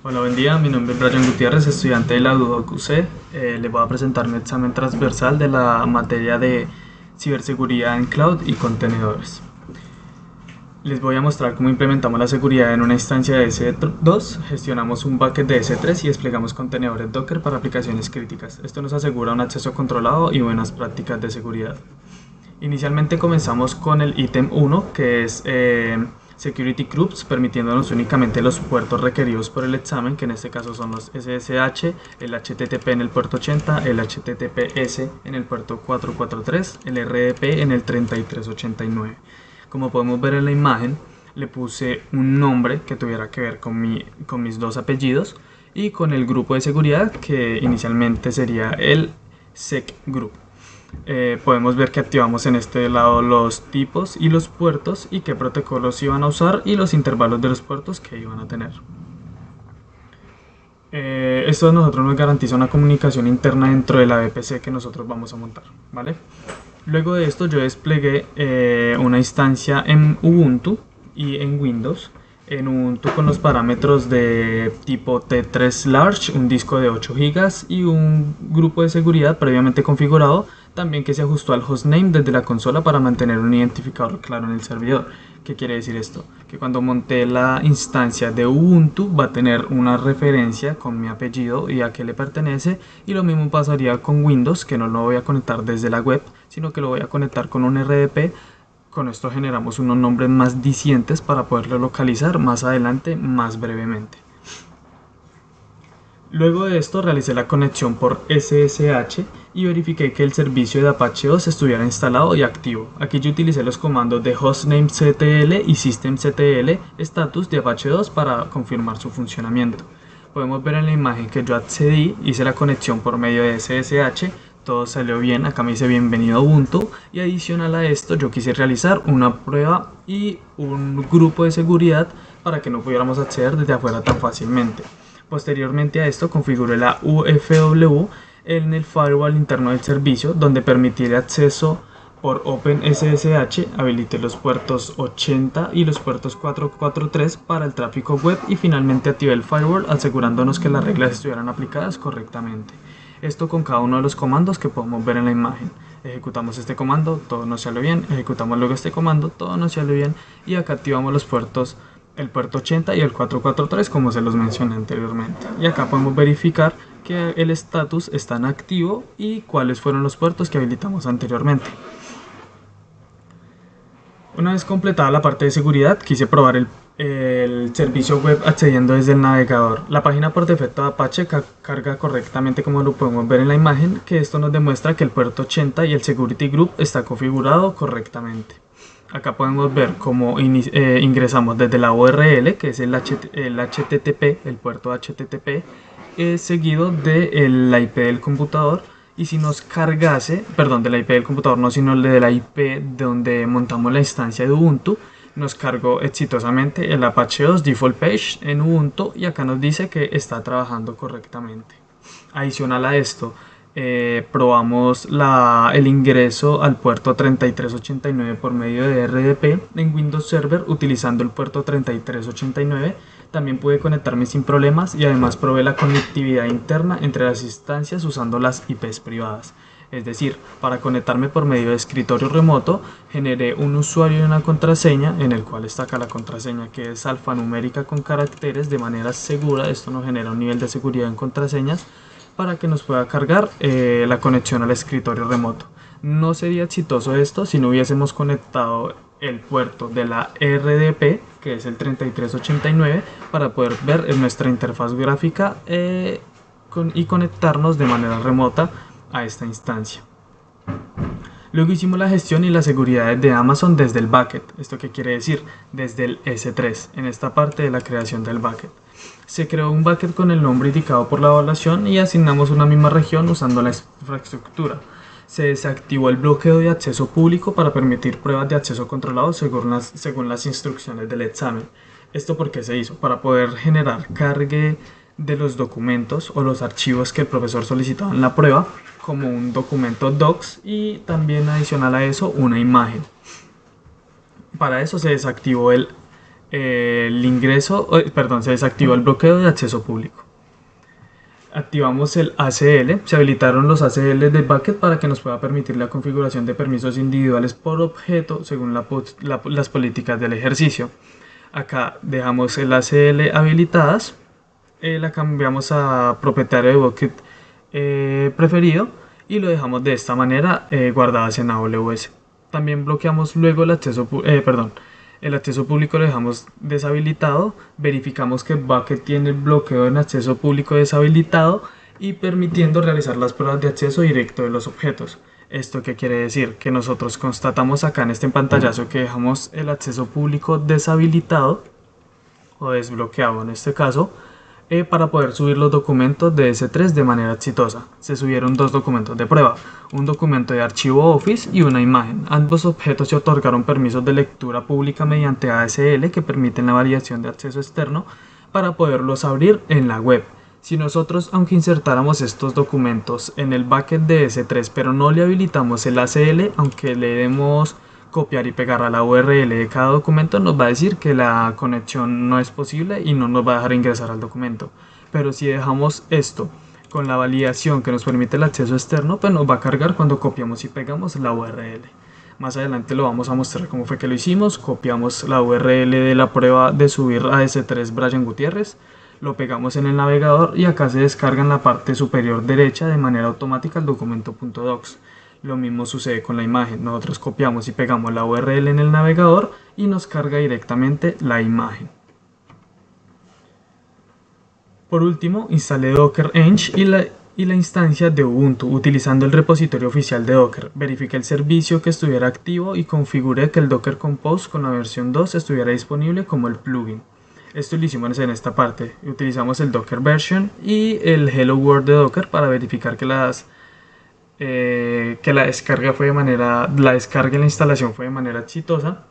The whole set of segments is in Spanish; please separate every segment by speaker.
Speaker 1: Hola, buen día. Mi nombre es Brian Gutiérrez, estudiante de la UDOC-UC. Les voy a presentar mi examen transversal de la materia de ciberseguridad en cloud y contenedores. Les voy a mostrar cómo implementamos la seguridad en una instancia de S2, gestionamos un bucket de S3 y desplegamos contenedores Docker para aplicaciones críticas. Esto nos asegura un acceso controlado y buenas prácticas de seguridad. Inicialmente comenzamos con el ítem 1, que es Security Groups, permitiéndonos únicamente los puertos requeridos por el examen, que en este caso son los SSH, el HTTP en el puerto 80, el HTTPS en el puerto 443, el RDP en el 3389. Como podemos ver en la imagen, le puse un nombre que tuviera que ver con mis dos apellidos y con el grupo de seguridad, que inicialmente sería el SecGroup. Podemos ver que activamos en este lado los tipos y los puertos y qué protocolos iban a usar y los intervalos de los puertos que iban a tener. Esto a nosotros nos garantiza una comunicación interna dentro de la VPC que nosotros vamos a montar, ¿vale? Luego de esto yo desplegué una instancia en Ubuntu y en Windows. En Ubuntu con los parámetros de tipo T3 Large, un disco de 8 GB y un grupo de seguridad previamente configurado, también que se ajustó al hostname desde la consola para mantener un identificador claro en el servidor. ¿Qué quiere decir esto? Que cuando monté la instancia de Ubuntu va a tener una referencia con mi apellido y a qué le pertenece, y lo mismo pasaría con Windows, que no lo voy a conectar desde la web, sino que lo voy a conectar con un RDP. Con esto generamos unos nombres más dicientes para poderlo localizar más adelante, más brevemente. Luego de esto realicé la conexión por SSH y verifiqué que el servicio de Apache 2 estuviera instalado y activo. Aquí yo utilicé los comandos de hostnamectl y systemctl status de Apache 2 para confirmar su funcionamiento. Podemos ver en la imagen que yo accedí, hice la conexión por medio de SSH, todo salió bien, acá me dice bienvenido a Ubuntu, y adicional a esto yo quise realizar una prueba y un grupo de seguridad para que no pudiéramos acceder desde afuera tan fácilmente. Posteriormente a esto configuré la UFW en el firewall interno del servicio, donde permití el acceso por OpenSSH, habilité los puertos 80 y los puertos 443 para el tráfico web y finalmente activé el firewall asegurándonos que las reglas estuvieran aplicadas correctamente. Esto con cada uno de los comandos que podemos ver en la imagen. Ejecutamos este comando, todo nos sale bien, ejecutamos luego este comando, todo nos sale bien, y acá activamos los puertos, el puerto 80 y el 443 como se los mencioné anteriormente. Y acá podemos verificar que el status está en activo y cuáles fueron los puertos que habilitamos anteriormente. Una vez completada la parte de seguridad, quise probar el servicio web accediendo desde el navegador. La página por defecto de Apache carga correctamente, como lo podemos ver en la imagen, que esto nos demuestra que el puerto 80 y el Security Group está configurado correctamente. Acá podemos ver cómo ingresamos desde la URL, que es el HTTP, el puerto HTTP, seguido de la IP del computador. Y si nos cargase, perdón, de la IP del computador, no, sino de la IP donde montamos la instancia de Ubuntu, nos cargó exitosamente el Apache 2 Default Page en Ubuntu y acá nos dice que está trabajando correctamente. Adicional a esto, probamos el ingreso al puerto 3389 por medio de RDP en Windows Server utilizando el puerto 3389. También pude conectarme sin problemas y además probé la conectividad interna entre las instancias usando las IPs privadas. Es decir, para conectarme por medio de escritorio remoto, generé un usuario y una contraseña, en el cual está acá la contraseña, que es alfanumérica con caracteres de manera segura. Esto nos genera un nivel de seguridad en contraseñas para que nos pueda cargar la conexión al escritorio remoto. No sería exitoso esto si no hubiésemos conectado el puerto de la RDP, que es el 3389, para poder ver nuestra interfaz gráfica y conectarnos de manera remota a esta instancia. Luego hicimos la gestión y la seguridad de Amazon desde el bucket. ¿Esto qué quiere decir? Desde el S3, en esta parte de la creación del bucket. Se creó un bucket con el nombre indicado por la evaluación y asignamos una misma región usando la infraestructura. Se desactivó el bloqueo de acceso público para permitir pruebas de acceso controlado según las instrucciones del examen. ¿Esto por qué se hizo? Para poder generar cargue de los documentos o los archivos que el profesor solicitaba en la prueba, como un documento docs, y también adicional a eso una imagen. Para eso se desactivó el ingreso, perdón, se desactivó el bloqueo de acceso público. Activamos el ACL, se habilitaron los ACL del bucket para que nos pueda permitir la configuración de permisos individuales por objeto según las políticas del ejercicio. Acá dejamos el ACL habilitadas, la cambiamos a propietario de bucket preferido y lo dejamos de esta manera guardadas en AWS. También bloqueamos luego el acceso, el acceso público lo dejamos deshabilitado, verificamos que el bucket tiene el bloqueo en acceso público deshabilitado y permitiendo realizar las pruebas de acceso directo de los objetos. ¿Esto qué quiere decir? Que nosotros constatamos acá en este pantallazo que dejamos el acceso público deshabilitado o desbloqueado en este caso, para poder subir los documentos de S3 de manera exitosa. Se subieron dos documentos de prueba, un documento de archivo Office y una imagen. Ambos objetos se otorgaron permisos de lectura pública mediante ASL que permiten la variación de acceso externo para poderlos abrir en la web. Si nosotros, aunque insertáramos estos documentos en el bucket de S3, pero no le habilitamos el ACL, aunque le demos copiar y pegar a la URL de cada documento, nos va a decir que la conexión no es posible y no nos va a dejar ingresar al documento. Pero si dejamos esto con la validación que nos permite el acceso externo, pues nos va a cargar cuando copiamos y pegamos la URL. Más adelante lo vamos a mostrar cómo fue que lo hicimos. Copiamos la URL de la prueba de subir a S3 Brian Gutiérrez, lo pegamos en el navegador y acá se descarga en la parte superior derecha de manera automática el documento .docs. Lo mismo sucede con la imagen, nosotros copiamos y pegamos la URL en el navegador y nos carga directamente la imagen. Por último, instalé Docker Eng y la instancia de Ubuntu utilizando el repositorio oficial de Docker. Verifiqué el servicio que estuviera activo y configuré que el Docker Compose con la versión 2 estuviera disponible como el plugin. Esto lo hicimos en esta parte. Utilizamos el Docker Version y el Hello World de Docker para verificar que la descarga y la instalación fue de manera exitosa.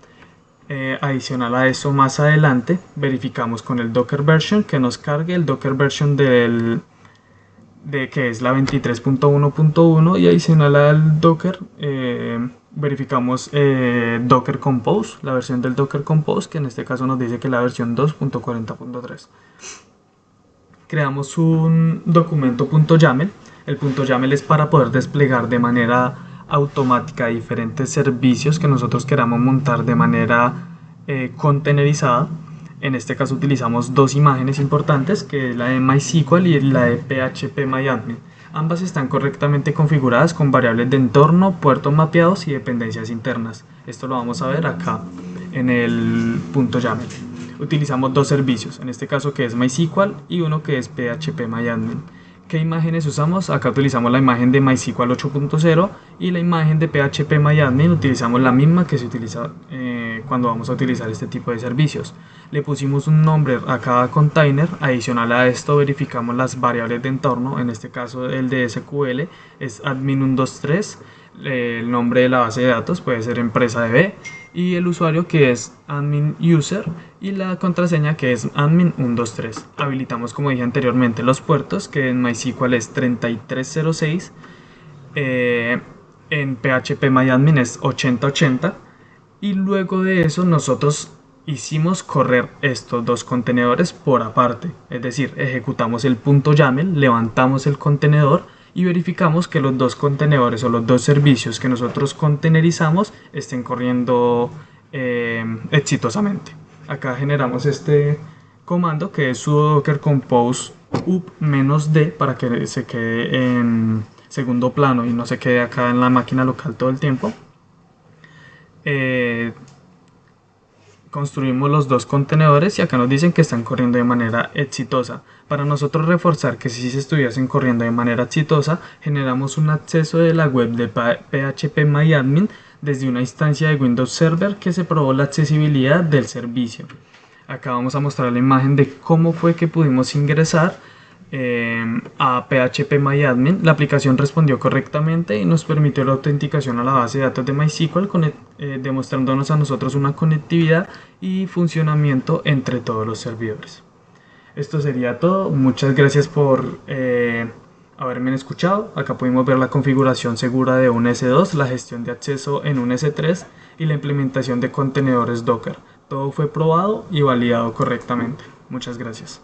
Speaker 1: Adicional a eso, más adelante verificamos con el Docker Version que nos cargue el Docker Version que es la 23.1.1 y adicional al Docker verificamos Docker Compose, la versión del Docker Compose, que en este caso nos dice que es la versión 2.40.3. Creamos un documento .yaml. El .yaml es para poder desplegar de manera automática diferentes servicios que nosotros queramos montar de manera containerizada. En este caso utilizamos dos imágenes importantes, que es la de MySQL y la de PHPMyAdmin. Ambas están correctamente configuradas con variables de entorno, puertos mapeados y dependencias internas. Esto lo vamos a ver acá en el .yaml. Utilizamos dos servicios, en este caso que es MySQL y uno que es PHPMyAdmin. ¿Qué imágenes usamos? Acá utilizamos la imagen de MySQL 8.0 y la imagen de PHPMyAdmin utilizamos la misma que se utiliza cuando vamos a utilizar este tipo de servicios. Le pusimos un nombre a cada container. Adicional a esto verificamos las variables de entorno, en este caso el de SQL es admin123, el nombre de la base de datos puede ser empresa DB y el usuario que es admin user y la contraseña que es admin123. Habilitamos, como dije anteriormente, los puertos, que en MySQL es 3306, en PHPMyAdmin es 8080 y luego de eso nosotros hicimos correr estos dos contenedores por aparte, es decir, ejecutamos el .yaml, levantamos el contenedor y verificamos que los dos contenedores o los dos servicios que nosotros containerizamos estén corriendo exitosamente. Acá generamos este comando que es sudo docker compose up-d para que se quede en segundo plano y no se quede acá en la máquina local todo el tiempo. Construimos los dos contenedores y acá nos dicen que están corriendo de manera exitosa. Para nosotros reforzar que si se estuviesen corriendo de manera exitosa, generamos un acceso de la web de PHPMyAdmin desde una instancia de Windows Server que se probó la accesibilidad del servicio. Acá vamos a mostrar la imagen de cómo fue que pudimos ingresar a PHPMyAdmin. La aplicación respondió correctamente y nos permitió la autenticación a la base de datos de MySQL, demostrándonos a nosotros una conectividad y funcionamiento entre todos los servidores. Esto sería todo. Muchas gracias por haberme escuchado. Acá pudimos ver la configuración segura de un S2, la gestión de acceso en un S3 y la implementación de contenedores Docker. todo fue probado y validado correctamente. Muchas gracias.